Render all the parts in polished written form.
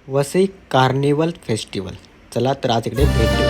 Vasai carnival festival. चला तर आज इकडे भेट देऊ.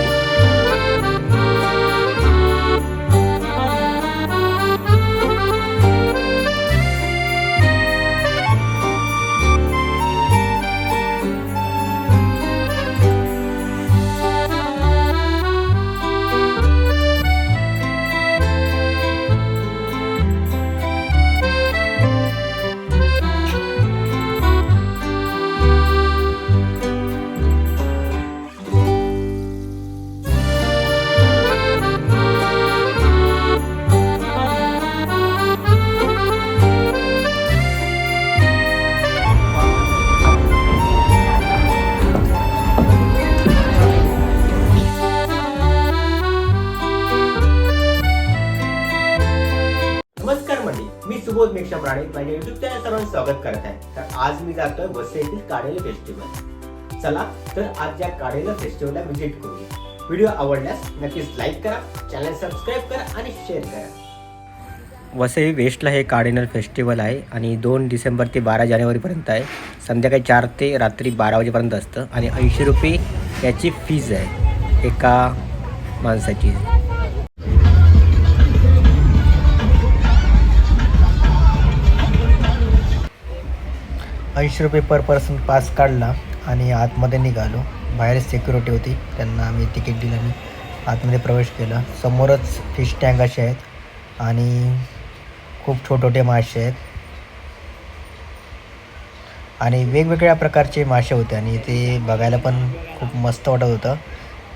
नमस्कार मंडळी, मी सुबोध मेघश्याम राणे माझ्या युट्यूब चॅनल सर्वांचं स्वागत करत आहे. तर आज मी जातोय वसई येथील काडेले फेस्टिवल. चला तर आज या काडेले फेस्टिवलला व्हिजिट करूया. व्हिडिओ आवडल्यास नक्कीच लाईक करा, चॅनल सबस्क्राईब करा आणि शेअर करा. वसई वेस्टला हे कार्डिनल फेस्टिवल आहे आणि 2 डिसेंबर ते 12 जानेवारीपर्यंत आहे. संध्याकाळी 4 ते रात्री 12 वाजेपर्यंत असतं आणि 80 रुपये याची फीज आहे एका माणसाची. 80 रुपये पर पर्सन पास काढला आणि आतमध्ये निघालो. बाहेर सिक्युरिटी होती, त्यांना आम्ही तिकीट दिलं आणि आतमध्ये प्रवेश केला. समोरच फिश टँक असे आहेत आणि खूप छोटे मासे आहेत आणि वेगवेगळ्या प्रकारचे मासे होते आणि ते बघायला पण खूप मस्त वाटत होतं.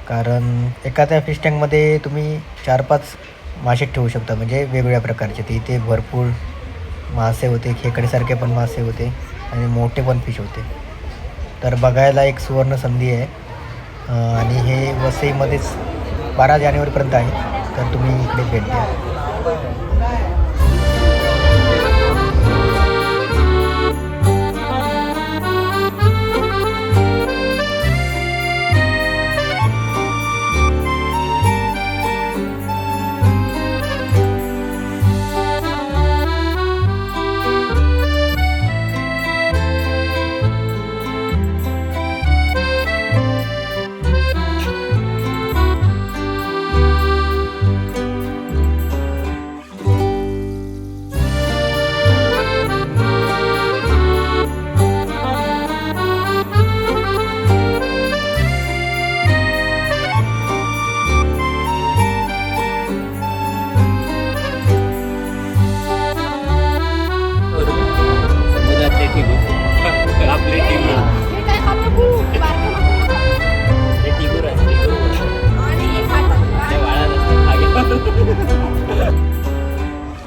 कारण एखाद्या फिश टँकमध्ये तुम्ही 4-5 मासे ठेवू शकता, म्हणजे वेगवेगळ्या प्रकारचे. ते इथे भरपूर मासे होते, खेकडेसारखे पण मासे होते आणि मोठे पण फिश होते. तर बघायला एक सुवर्ण संधी आहे आणि हे वसईमध्येच 12 जानेवारीपर्यंत आहे. तर तुम्ही इकडे भेट द्या.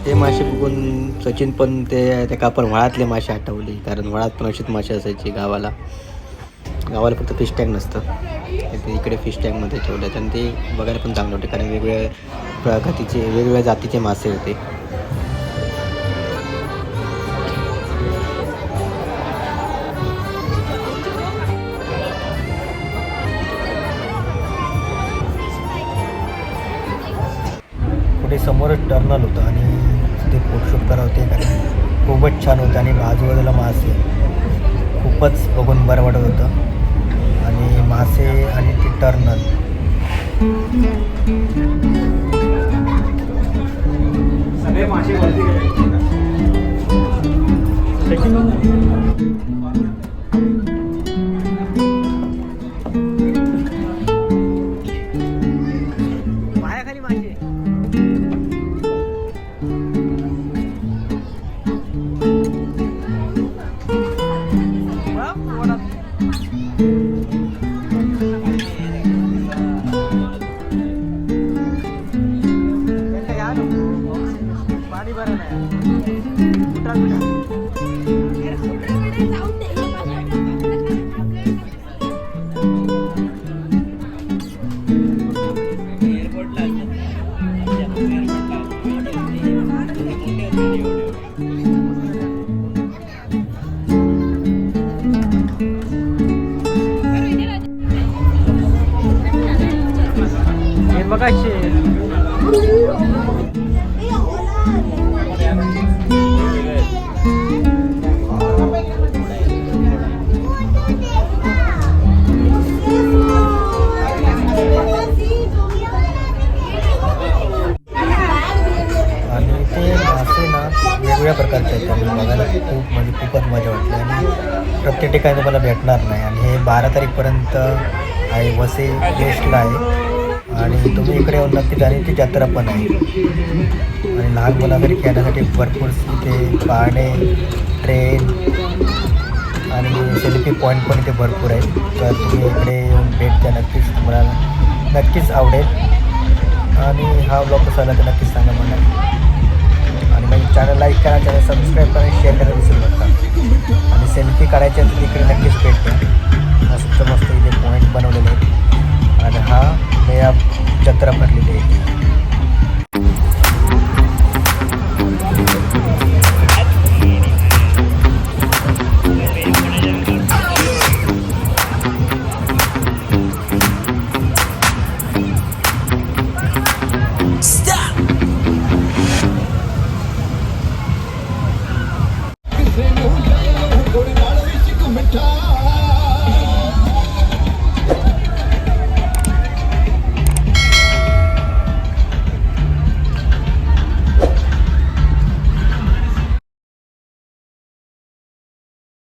ते मासे बघून सचिन पण ते का पण व्हाळातले मासे आठवले. कारण व्हाळात पण अशीच मासे असायची गावाला फक्त फिश टँक नसतं. ते इकडे फिश टँकमध्ये ठेवलं आणि ते बघायला पण चांगले होते कारण वेगवेगळ्या प्रजातीचे वेगवेगळ्या जातीचे मासे होते. पुढे समोरच टर्नल होतं आणि ते फोटोशूट करत होते कारण खूपच छान होतं आणि आजूबाजूला मासे खूपच बघून बरं वाटत होतं. आणि मासे आणि ते टर्नल सगळे मासे वरती पायाखाली मासे. पाणी भरलं बघा. ठिकाणी तुम्हाला भेटणार नाही. आणि हे 12 तारीखपर्यंत आहे, वसई वेस्टला आहे. आणि तुम्ही इकडे येऊन नक्की जाण्याची जत्रा पण आहे. आणि लहान मुलांसाठी खेळण्यासाठी भरपूर इथे पाळणे, ट्रेन आणि सेल्फी पॉईंट पण इथे भरपूर आहेत. तर तुम्ही इकडे येऊन भेट द्या, नक्कीच तुम्हाला नक्कीच आवडेल. आणि हा ब्लॉग कसा आला तर नक्कीच सांगा मला. आणि माझी चॅनल लाईक करा, चॅनल सबस्क्राईब करा, शेअर करा विसरू नका. आणि सेल्फी काढायच्या तिकडे नक्कीच भेट द्या.